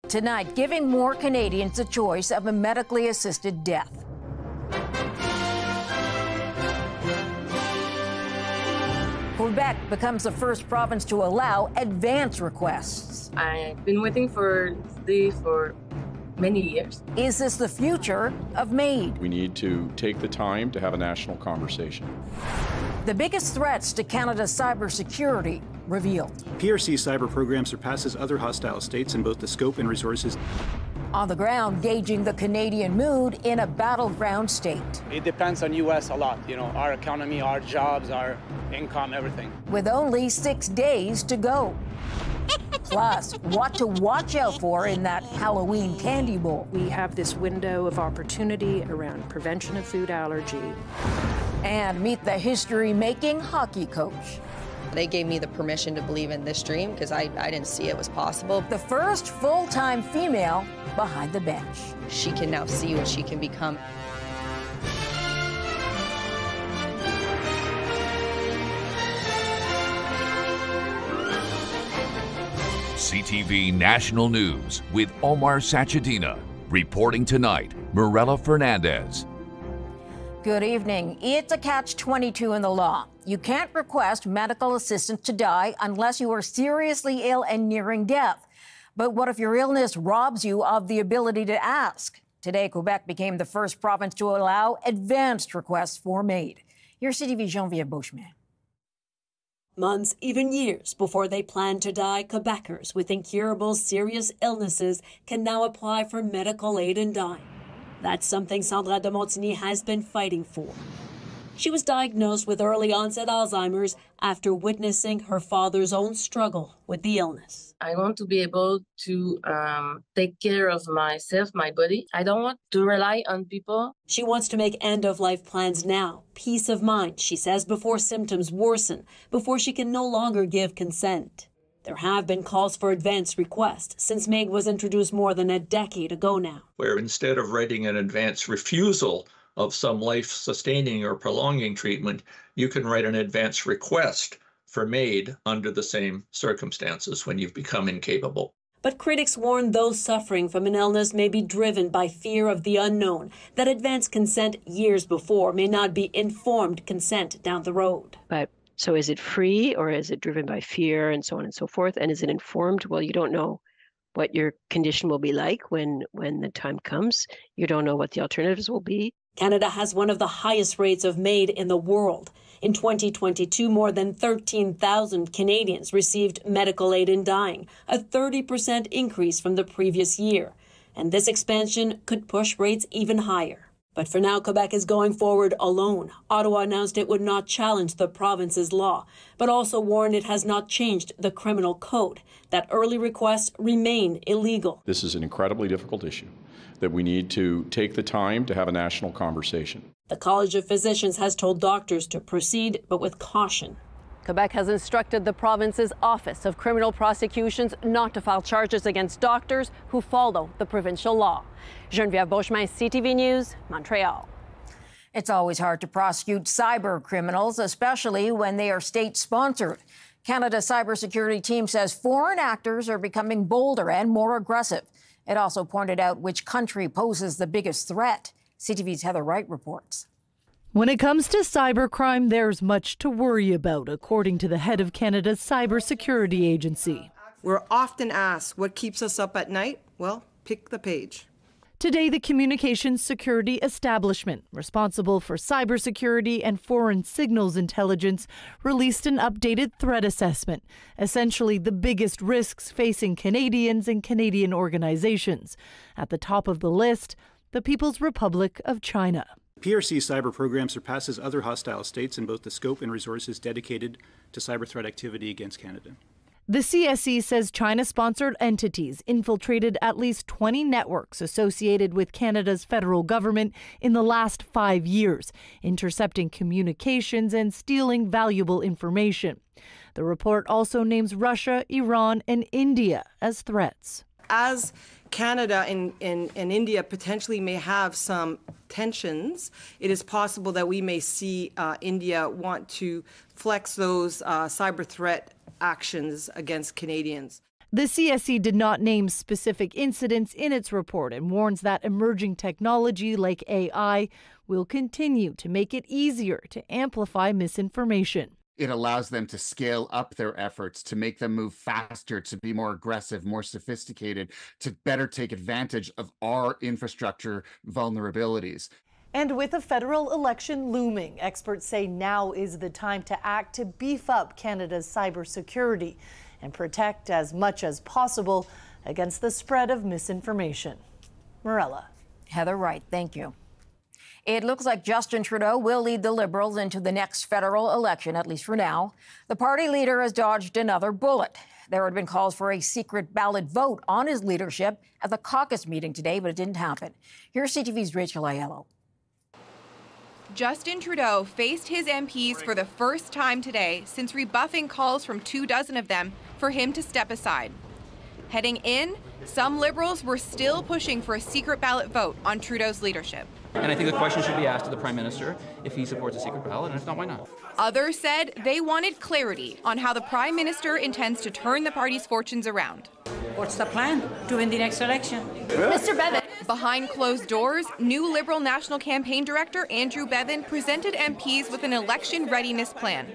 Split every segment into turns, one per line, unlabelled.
Tonight, giving more Canadians a choice of a medically assisted death. Quebec becomes the first province to allow advance requests.
I've been waiting for this for many years.
Is this the future of MAID?
We need to take the time to have a national conversation.
The biggest threats to Canada's cybersecurity revealed.
PRC cyber program surpasses other hostile states in both the scope and resources.
On the ground, gauging the Canadian mood in a battleground state.
It depends on U.S. a lot, our economy, our jobs, our income, everything.
With only 6 days to go. Plus, what to watch out for in that Halloween candy bowl.
We have this window of opportunity around prevention of food allergy.
And meet the history-making hockey coach.
They gave me the permission to believe in this dream because I didn't see it was possible.
The first full-time female behind the bench.
She can now see what she can become.
CTV National News with Omar Sachedina. Reporting tonight, Mirella Fernandez.
Good evening. It's a catch-22 in the law. You can't request medical assistance to die unless you are seriously ill and nearing death. But what if your illness robs you of the ability to ask? Today, Quebec became the first province to allow advanced requests for MAID. Here's CTV's Geneviève Beauchemin.
Months, even years before they plan to die, Quebecers with incurable serious illnesses can now apply for medical aid and die. That's something Sandra de Montigny has been fighting for. She was diagnosed with early-onset Alzheimer's after witnessing her father's own struggle with the illness.
I want to be able to take care of myself, my body. I don't want to rely on people.
She wants to make end-of-life plans now. Peace of mind, she says, before symptoms worsen, before she can no longer give consent. There have been calls for advance requests since MAID was introduced more than a decade ago now.
Where instead of writing an advance refusal of some life-sustaining or prolonging treatment, you can write an advance request for MAID under the same circumstances when you've become incapable.
But critics warn those suffering from an illness may be driven by fear of the unknown, that advance consent years before may not be informed consent down the road.
But so is it free or is it driven by fear and so on and so forth? And is it informed? Well, you don't know what your condition will be like when the time comes. You don't know what the alternatives will be.
Canada has one of the highest rates of MAID in the world. In 2022, more than 13,000 Canadians received medical aid in dying, a 30% increase from the previous year. And this expansion could push rates even higher. But for now, Quebec is going forward alone. Ottawa announced it would not challenge the province's law, but also warned it has not changed the criminal code, that early requests remain illegal.
This is an incredibly difficult issue that we need to take the time to have a national conversation.
The College of Physicians has told doctors to proceed, but with caution.
Quebec has instructed the province's Office of Criminal Prosecutions not to file charges against doctors who follow the provincial law. Geneviève Beauchemin, CTV News, Montreal.
It's always hard to prosecute cyber criminals, especially when they are state-sponsored. Canada's cybersecurity team says foreign actors are becoming bolder and more aggressive. It also pointed out which country poses the biggest threat. CTV's Heather Wright reports.
When it comes to cybercrime, there's much to worry about, according to the head of Canada's cybersecurity agency.
We're often asked what keeps us up at night. Well, pick the page.
Today, the Communications Security Establishment, responsible for cybersecurity and foreign signals intelligence, released an updated threat assessment, essentially the biggest risks facing Canadians and Canadian organizations. At the top of the list, the People's Republic of China.
PRC cyber program surpasses other hostile states in both the scope and resources dedicated to cyber threat activity against Canada.
The CSE says China-sponsored entities infiltrated at least 20 networks associated with Canada's federal government in the last 5 years, intercepting communications and stealing valuable information. The report also names Russia, Iran, and India as threats.
As Canada and India potentially may have some tensions, it is possible that we may see India want to flex those cyber threat actions against Canadians.
The CSC did not name specific incidents in its report and warns that emerging technology like AI will continue to make it easier to amplify misinformation.
It allows them to scale up their efforts, to make them move faster, to be more aggressive, more sophisticated, to better take advantage of our infrastructure vulnerabilities.
And with a federal election looming, experts say now is the time to act to beef up Canada's cybersecurity and protect as much as possible against the spread of misinformation. Morella.
Heather Wright, thank you. It looks like Justin Trudeau will lead the Liberals into the next federal election, at least for now. The party leader has dodged another bullet. There had been calls for a secret ballot vote on his leadership at the caucus meeting today, but it didn't happen. Here's CTV's Rachel Aiello.
Justin Trudeau faced his MPs for the first time today since rebuffing calls from 24 of them for him to step aside. Heading in, some Liberals were still pushing for a secret ballot vote on Trudeau's leadership.
And I think the question should be asked to the Prime Minister if he supports a secret ballot, and if not, why not?
Others said they wanted clarity on how the Prime Minister intends to turn the party's fortunes around.
What's the plan to win the next election?
Mr. Bevan. Behind closed doors, new Liberal National Campaign Director Andrew Bevan presented MPs with an election readiness plan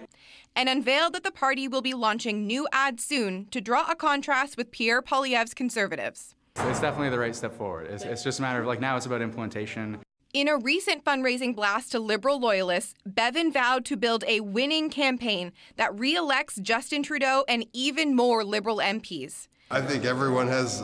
and unveiled that the party will be launching new ads soon to draw a contrast with Pierre Poilievre's Conservatives.
It's definitely the right step forward. It's just a matter of, now it's about implementation.
In a recent fundraising blast to Liberal loyalists, Bevan vowed to build a winning campaign that re-elects Justin Trudeau and even more Liberal MPs.
I think everyone has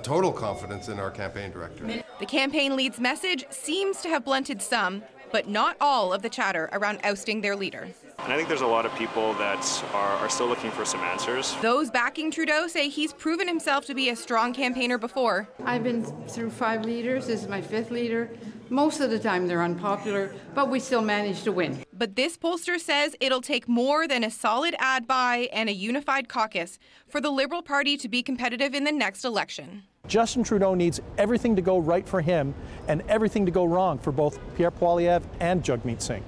total confidence in our campaign director.
The campaign lead's message seems to have blunted some, but not all of the chatter around ousting their leader.
And I think there's a lot of people that are still looking for some answers.
Those backing Trudeau say he's proven himself to be a strong campaigner before.
I've been through 5 leaders. This is my 5th leader. Most of the time they're unpopular, but we still manage to win.
But this pollster says it'll take more than a solid ad buy and a unified caucus for the Liberal Party to be competitive in the next election.
Justin Trudeau needs everything to go right for him and everything to go wrong for both Pierre Poilievre and Jagmeet Singh.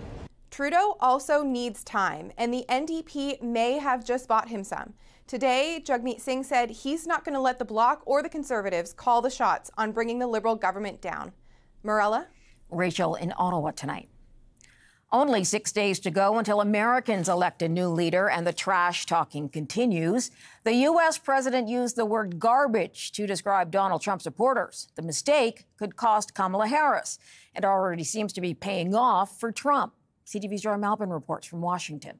Trudeau also needs time, and the NDP may have just bought him some. Today, Jagmeet Singh said he's not going to let the Bloc or the Conservatives call the shots on bringing the Liberal government down. Morella?
Rachel in Ottawa tonight. Only 6 days to go until Americans elect a new leader, and the trash talking continues. The U.S. president used the word garbage to describe Donald Trump supporters. The mistake could cost Kamala Harris. It already seems to be paying off for Trump. CTV's Joy Malpin reports from Washington.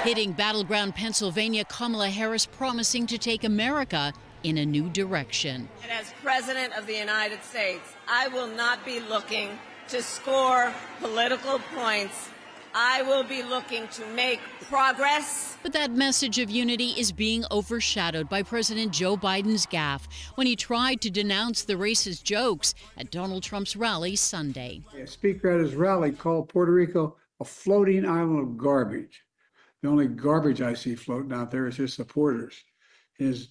Hitting battleground Pennsylvania, Kamala Harris promising to take America in a new direction.
And as President of the United States, I will not be looking to score political points. I will be looking to make progress.
But that message of unity is being overshadowed by President Joe Biden's gaffe when he tried to denounce the racist jokes at Donald Trump's rally Sunday.
A speaker at his rally called Puerto Rico a floating island of garbage. The only garbage I see floating out there is his supporters. His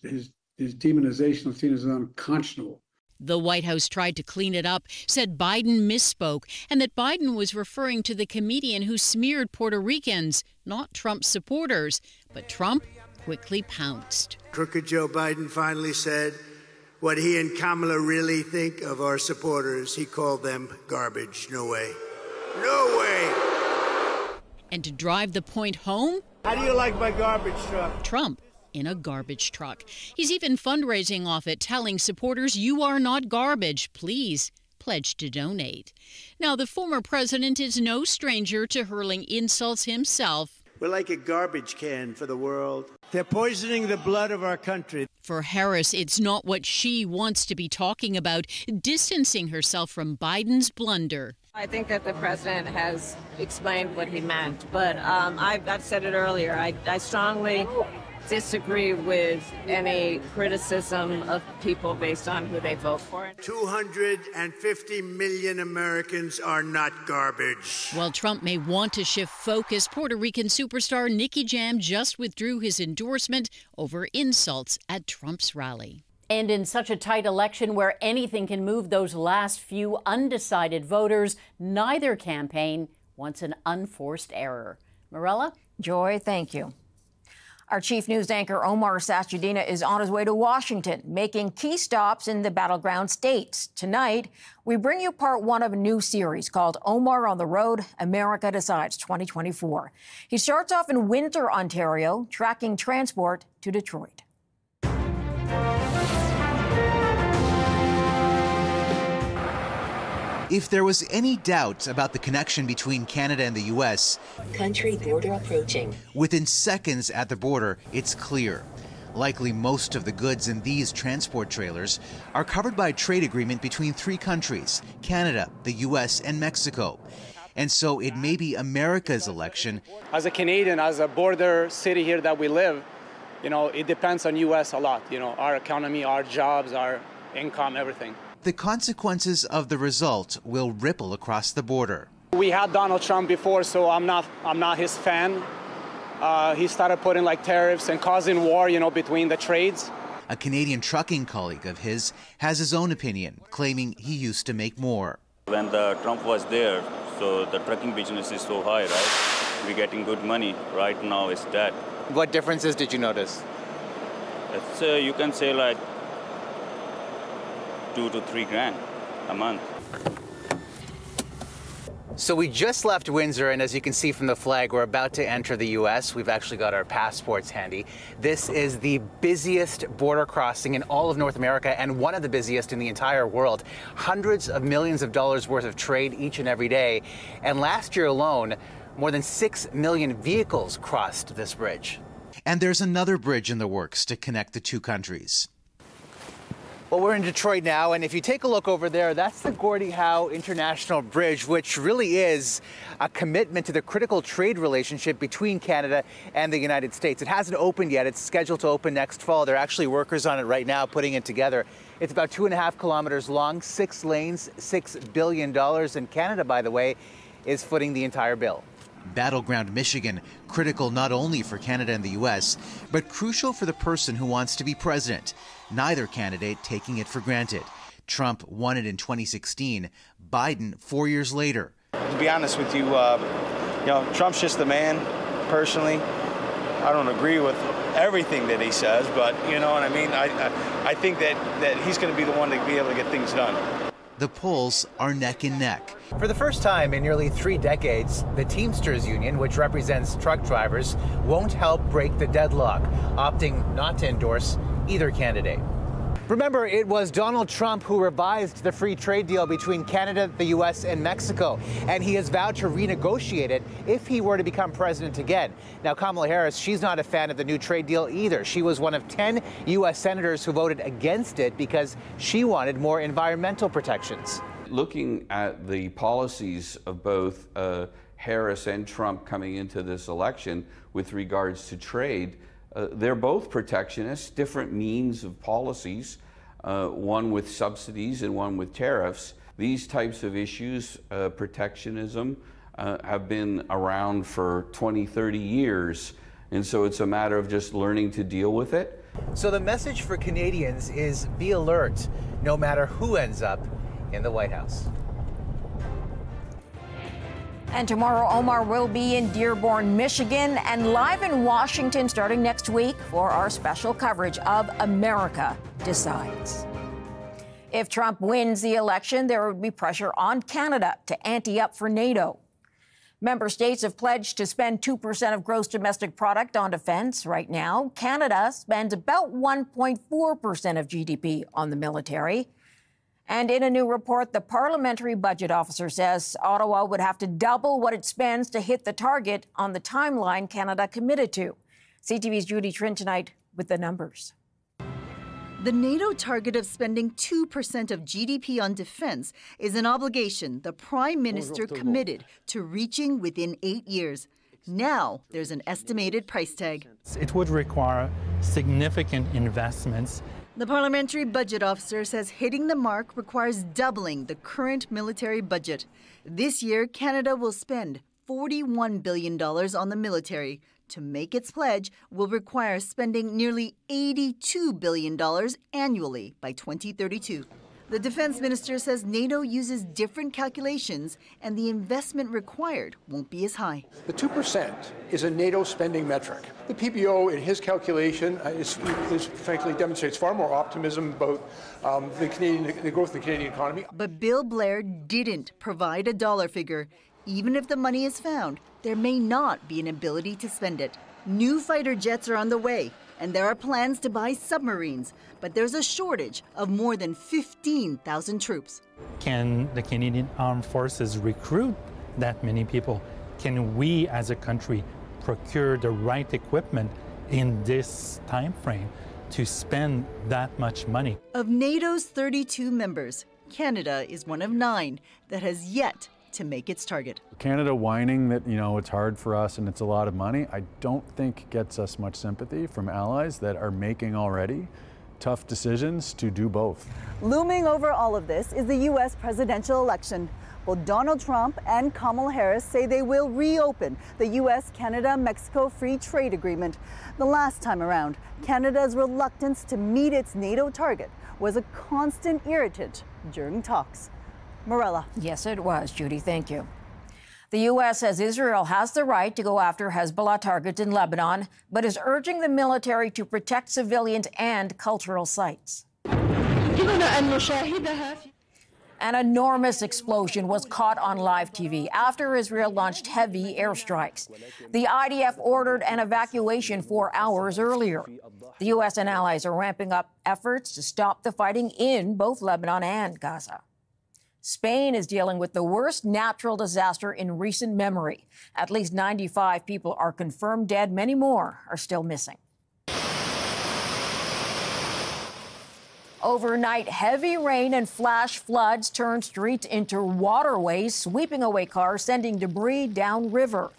demonization is seen as unconscionable.
The White House tried to clean it up, said Biden misspoke, and that Biden was referring to the comedian who smeared Puerto Ricans, not Trump's supporters. But Trump quickly pounced.
Crooked Joe Biden finally said what he and Kamala really think of our supporters. He called them garbage. No way. No way.
And to drive the point home,
how do you like my garbage truck?
Trump in a garbage truck. He's even fundraising off it, telling supporters, "You are not garbage. Please pledge to donate." Now, the former president is no stranger to hurling insults himself.
We're like a garbage can for the world. They're poisoning the blood of our country.
For Harris, it's not what she wants to be talking about, distancing herself from Biden's blunder.
I think that the president has explained what he meant, but I've said it earlier. I strongly disagree with any criticism of people based on who they vote for.
250 million Americans are not garbage.
While Trump may want to shift focus, Puerto Rican superstar Nicky Jam just withdrew his endorsement over insults at Trump's rally.
And in such a tight election where anything can move those last few undecided voters, neither campaign wants an unforced error. Morella?
Joy, thank you. Our chief news anchor, Omar Sachedina, is on his way to Washington, making key stops in the battleground states. Tonight, we bring you part one of a new series called Omar on the Road, America Decides 2024. He starts off in Windsor, Ontario, tracking transport to Detroit.
If there was any doubt about the connection between Canada and the U.S.,
country border approaching.
Within seconds at the border, it's clear. Likely most of the goods in these transport trailers are covered by a trade agreement between three countries, Canada, the U.S., and Mexico. And so it may be America's election.
As a Canadian, as a border city here that we live, it depends on U.S. a lot. Our economy, our jobs, our income, everything.
The consequences of the result will ripple across the border.
We had Donald Trump before, so I'm not his fan. He started putting tariffs and causing war, between the trades.
A Canadian trucking colleague of his has his own opinion, claiming he used to make more.
When Trump was there, so the trucking business is so high, right? We're getting good money. Right now it's dead.
What differences did you notice?
It's, you can say like $2,000 to $3,000 a month.
So we just left Windsor, and as you can see from the flag, we're about to enter the U.S. We've actually got our passports handy. This is the busiest border crossing in all of North America and one of the busiest in the entire world. Hundreds of millions of dollars worth of trade each and every day. And last year alone, more than 6 million vehicles crossed this bridge.
And there's another bridge in the works to connect the two countries.
Well, we're in Detroit now, and if you take a look over there, that's the Gordie Howe International Bridge, which really is a commitment to the critical trade relationship between Canada and the United States. It hasn't opened yet. It's scheduled to open next fall. There are actually workers on it right now putting it together. It's about 2.5 kilometers long, 6 lanes, $6 billion. And Canada, by the way, is footing the entire bill.
Battleground Michigan, critical not only for Canada and the U.S., but crucial for the person who wants to be president. Neither candidate taking it for granted. Trump won it in 2016, Biden 4 years later.
To be honest with you, Trump's just the man, personally. I don't agree with everything that he says, but you know what I mean? I think that he's going to be the one to be able to get things done.
The polls are neck and neck.
For the first time in nearly 3 decades, the Teamsters Union, which represents truck drivers, won't help break the deadlock, opting not to endorse either candidate. Remember, it was Donald Trump who revised the free trade deal between Canada, the U.S., and Mexico, and he has vowed to renegotiate it if he were to become president again. Now, Kamala Harris, she's not a fan of the new trade deal either. She was one of 10 U.S. senators who voted against it because she wanted more environmental protections.
Looking at the policies of both Harris and Trump coming into this election with regards to trade, they're both protectionists, different means of policies, one with subsidies and one with tariffs. These types of issues, protectionism, have been around for 20, 30 years. And so it's a matter of just learning to deal with it.
So the message for Canadians is be alert, no matter who ends up in the White House.
And tomorrow, Omar will be in Dearborn, Michigan, and live in Washington starting next week for our special coverage of America Decides. If Trump wins the election, there would be pressure on Canada to ante up for NATO. Member states have pledged to spend 2% of gross domestic product on defense. Right now, Canada spends about 1.4% of GDP on the military. And in a new report, the Parliamentary Budget Officer says Ottawa would have to double what it spends to hit the target on the timeline Canada committed to. CTV's Judy Trinh tonight with the numbers.
The NATO target of spending 2% of GDP on defense is an obligation the Prime Minister committed to reaching within 8 years. Now there's an estimated price tag.
It would require significant investments.
The Parliamentary Budget Officer says hitting the mark requires doubling the current military budget. This year, Canada will spend $41 billion on the military. To make its pledge will require spending nearly $82 billion annually by 2032. The defense minister says NATO uses different calculations and the investment required won't be as high.
The 2% is a NATO spending metric. The PBO, in his calculation, is frankly demonstrates far more optimism about the growth of the Canadian economy.
But Bill Blair didn't provide a dollar figure. Even if the money is found, there may not be an ability to spend it. New fighter jets are on the way, and there are plans to buy submarines, but there's a shortage of more than 15,000 troops.
Can the Canadian Armed Forces recruit that many people? Can we as a country procure the right equipment in this time frame to spend that much money?
Of NATO's 32 members, Canada is one of 9 that has yet to make its target.
Canada whining that, it's hard for us and it's a lot of money, I don't think gets us much sympathy from allies that are making already tough decisions to do both.
Looming over all of this is the U.S. presidential election. Well, Donald Trump and Kamala Harris say they will reopen the U.S.-Canada-Mexico Free Trade Agreement. The last time around, Canada's reluctance to meet its NATO target was a constant irritant during talks. Morella.
Yes, it was, Judy. Thank you. The U.S. says Israel has the right to go after Hezbollah targets in Lebanon, but is urging the military to protect civilians and cultural sites. An enormous explosion was caught on live TV after Israel launched heavy airstrikes. The IDF ordered an evacuation 4 hours earlier. The U.S. and allies are ramping up efforts to stop the fighting in both Lebanon and Gaza. Spain is dealing with the worst natural disaster in recent memory. At least 95 people are confirmed dead. Many more are still missing. Overnight, heavy rain and flash floods turned streets into waterways, sweeping away cars, sending debris downriver.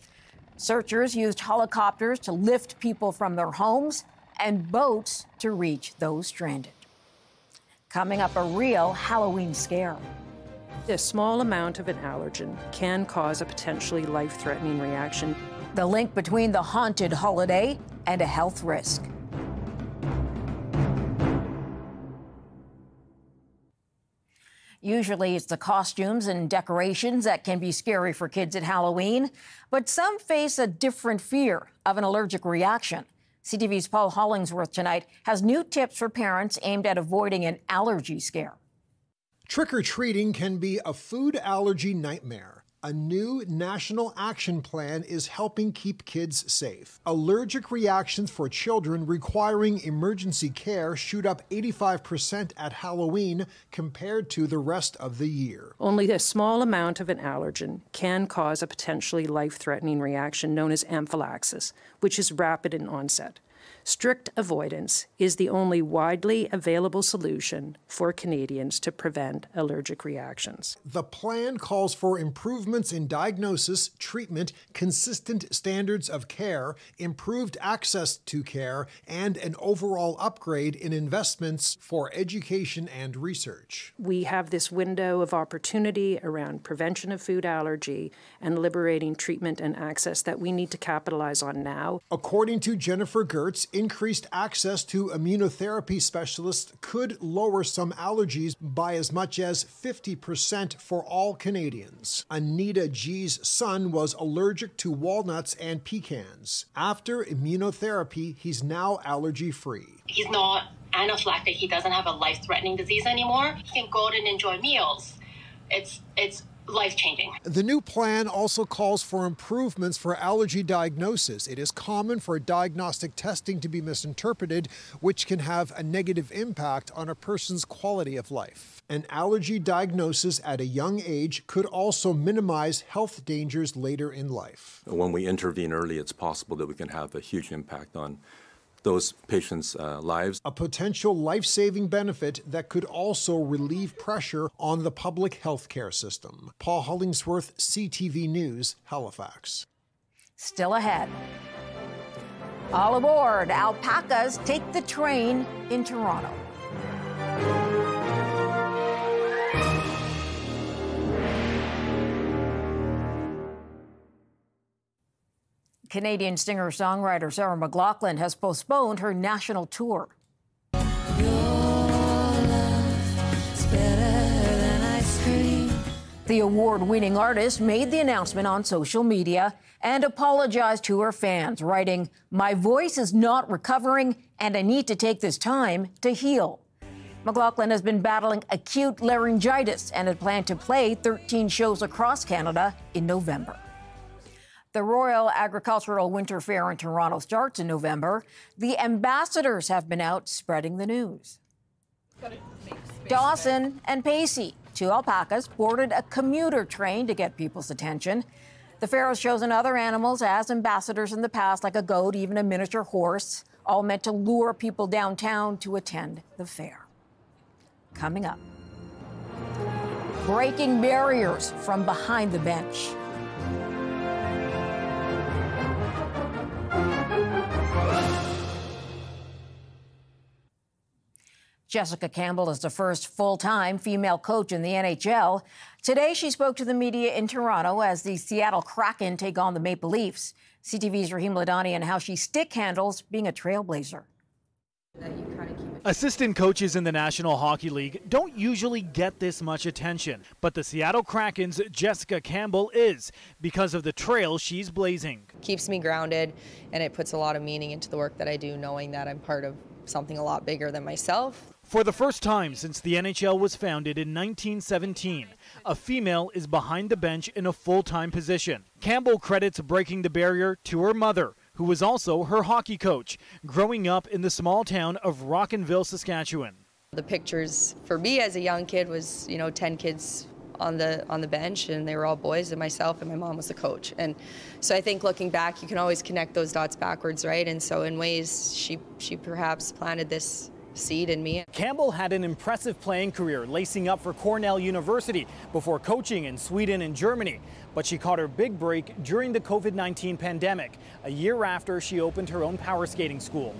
Searchers used helicopters to lift people from their homes and boats to reach those stranded. Coming up, a real Halloween scare.
A small amount of an allergen can cause a potentially life-threatening reaction.
The link between the haunted holiday and a health risk. Usually it's the costumes and decorations that can be scary for kids at Halloween, but some face a different fear of an allergic reaction. CTV's Paul Hollingsworth tonight has new tips for parents aimed at avoiding an allergy scare.
Trick-or-treating can be a food allergy nightmare. A new national action plan is helping keep kids safe. Allergic reactions for children requiring emergency care shoot up 85% at Halloween compared to the rest of the year.
Only a small amount of an allergen can cause a potentially life-threatening reaction known as anaphylaxis, which is rapid in onset. Strict avoidance is the only widely available solution for Canadians to prevent allergic reactions.
The plan calls for improvements in diagnosis, treatment, consistent standards of care, improved access to care, and an overall upgrade in investments for education and research.
We have this window of opportunity around prevention of food allergy and liberating treatment and access that we need to capitalize on now.
According to Jennifer Gertz, increased access to immunotherapy specialists could lower some allergies by as much as 50% for all Canadians. Anita G's son was allergic to walnuts and pecans. After immunotherapy, he's now allergy-free.
He's not anaphylactic. He doesn't have a life-threatening disease anymore. He can go out and enjoy meals. It's life-changing.
The new plan also calls for improvements for allergy diagnosis. It is common for diagnostic testing to be misinterpreted, which can have a negative impact on a person's quality of life. An allergy diagnosis at a young age could also minimize health dangers later in life.
When we intervene early, it's possible that we can have a huge impact on those patients' lives.
A potential life-saving benefit that could also relieve pressure on the public health care system. Paul Hollingsworth, CTV News, Halifax.
Still ahead. All aboard, alpacas take the train in Toronto. Canadian singer-songwriter Sarah McLachlan has postponed her national tour. Your love is better. The award-winning artist made the announcement on social media and apologized to her fans, writing, "My voice is not recovering and I need to take this time to heal." McLaughlin has been battling acute laryngitis and had planned to play 13 shows across Canada in November. The Royal Agricultural Winter Fair in Toronto starts in November. The ambassadors have been out spreading the news. Dawson and Pacey, two alpacas, boarded a commuter train to get people's attention. The fair has chosen other animals as ambassadors in the past, like a goat, even a miniature horse, all meant to lure people downtown to attend the fair. Coming up, breaking barriers from behind the bench. Jessica Campbell is the first full-time female coach in the NHL. Today, she spoke to the media in Toronto as the Seattle Kraken take on the Maple Leafs. CTV's Rahim Ladani and how she stick handles being a trailblazer.
Assistant coaches in the National Hockey League don't usually get this much attention, but the Seattle Kraken's Jessica Campbell is, because of the trail she's blazing.
Keeps me grounded, and it puts a lot of meaning into the work that I do, knowing that I'm part of something a lot bigger than myself.
For the first time since the NHL was founded in 1917, a female is behind the bench in a full-time position. Campbell credits breaking the barrier to her mother, who was also her hockey coach, growing up in the small town of Rockinville, Saskatchewan.
The pictures for me as a young kid was, 10 kids on the bench, and they were all boys, and myself and my mom was the coach. And so I think looking back, you can always connect those dots backwards, right? And so in ways, she perhaps planted this seed in me.
Campbell had an impressive playing career, lacing up for Cornell University before coaching in Sweden and Germany. But she caught her big break during the COVID-19 pandemic, a year after she opened her own power skating school.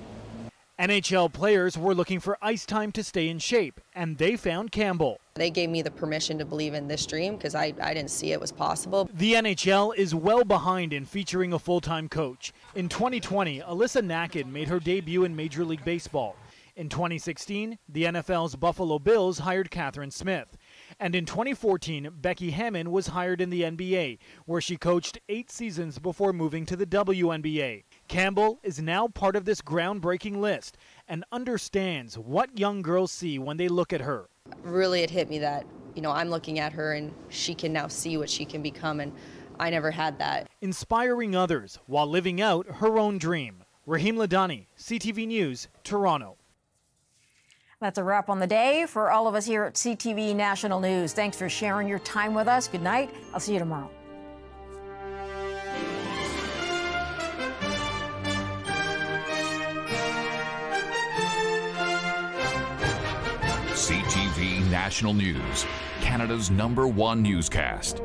NHL players were looking for ice time to stay in shape, and they found Campbell.
They gave me the permission to believe in this dream because I didn't see it was possible.
The NHL is well behind in featuring a full-time coach. In 2020, Alyssa Nackett made her debut in Major League Baseball. In 2016, the NFL's Buffalo Bills hired Catherine Smith. And in 2014, Becky Hammon was hired in the NBA, where she coached 8 seasons before moving to the WNBA. Campbell is now part of this groundbreaking list and understands what young girls see when they look at her.
Really, it hit me that, I'm looking at her and she can now see what she can become, and I never had that.
Inspiring others while living out her own dream. Rahim Ladani, CTV News, Toronto.
That's a wrap on the day. For all of us here at CTV National News, thanks for sharing your time with us. Good night. I'll see you tomorrow.
CTV National News, Canada's #1 newscast.